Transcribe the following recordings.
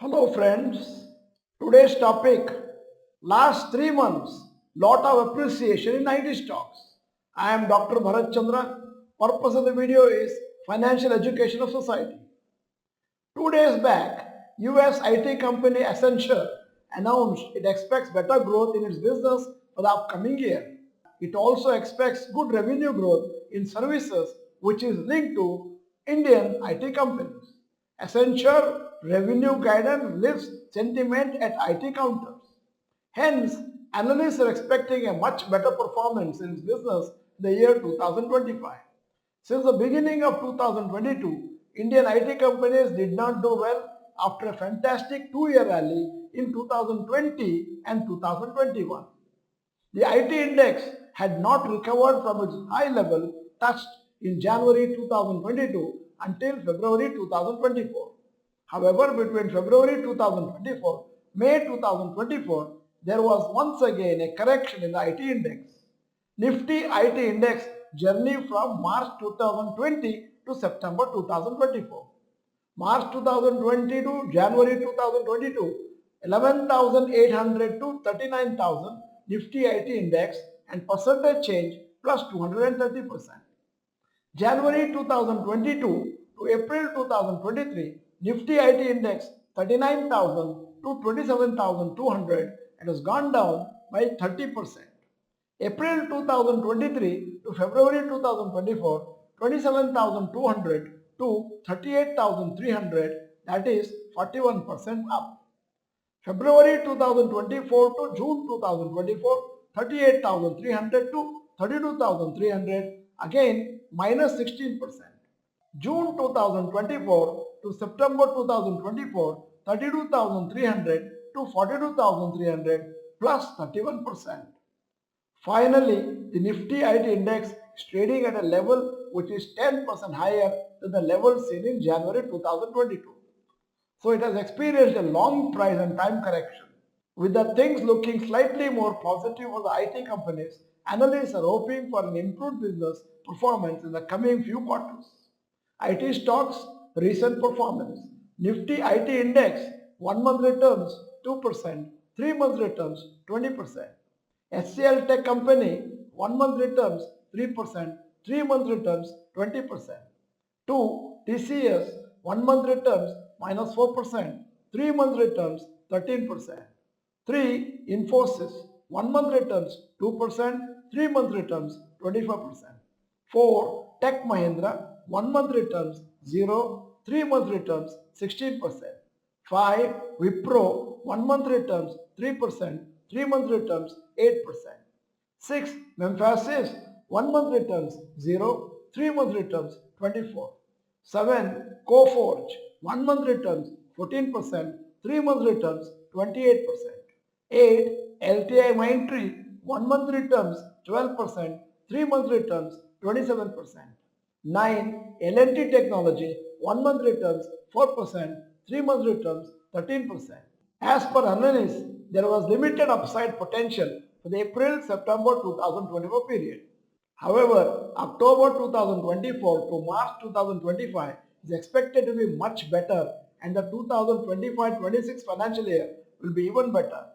Hello friends, today's topic, last 3 months, lot of appreciation in IT stocks. I am Dr. Bharath Chandra. Purpose of the video is financial education of society. 2 days back, US IT company Accenture announced it expects better growth in its business for the upcoming year. It also expects good revenue growth in services which is linked to Indian IT companies. Accenture revenue guidance lifts sentiment at IT counters. Hence, analysts are expecting a much better performance in its business in the year 2025. Since the beginning of 2022, Indian IT companies did not do well after a fantastic two-year rally in 2020 and 2021. The IT index had not recovered from its high level touched in January 2022 until February 2024. However, between February 2024 May 2024, there was once again a correction in the IT index. Nifty IT index journey from March 2020 to September 2024. March 2020 to January 2022, 11,800 to 39,000 Nifty IT index and percentage change plus 230%. January 2022 to April 2023, Nifty IT index 39,000 to 27,200 and has gone down by 30%. April 2023 to February 2024, 27,200 to 38,300, that is 41% up. February 2024 to June 2024, 38,300 to 32,300, again minus 16%. June 2024 to September 2024, 32,300 to 42,300 plus 31%. Finally, the Nifty IT index is trading at a level which is 10% higher than the level seen in January 2022. So it has experienced a long price and time correction. With the things looking slightly more positive for the IT companies, analysts are hoping for an improved business performance in the coming few quarters. IT stocks recent performance. Nifty IT index 1 month returns 2%, 3 month returns 20%. HCL Tech Company 1 month returns 3%, 3 month returns 20%. 2. TCS 1 month returns minus 4%, 3 month returns 13%. 3. Infosys 1 month returns 2%, 3 month returns 24%. 4. Tech Mahindra 1 month returns 0, 3 month returns 16%. 5. Wipro 1 month returns 3%, 3 month returns 8%. 6. Memphis 1 month returns 0, 3 month returns 24. 7. Coforge 1 month returns 14%, 3 month returns 28%. 8. LTI Mindtree 1 month returns 12%, 3 month returns 27%. 9. L&T Technology 1 month returns 4%, 3 month returns 13%. As per analysts, there was limited upside potential for the April-September 2024 period. However, October 2024 to March 2025 is expected to be much better and the 2025-26 financial year will be even better.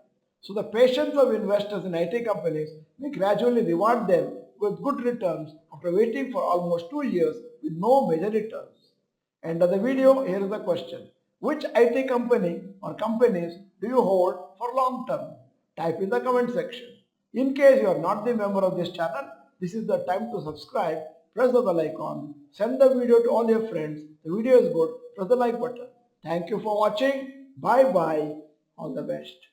So the patience of investors in IT companies may gradually reward them with good returns after waiting for almost 2 years with no major returns. End of the video, here is the question. Which IT company or companies do you hold for long term? Type in the comment section. In case you are not the member of this channel, this is the time to subscribe, press the bell icon, send the video to all your friends. The video is good, press the like button. Thank you for watching. Bye bye. All the best.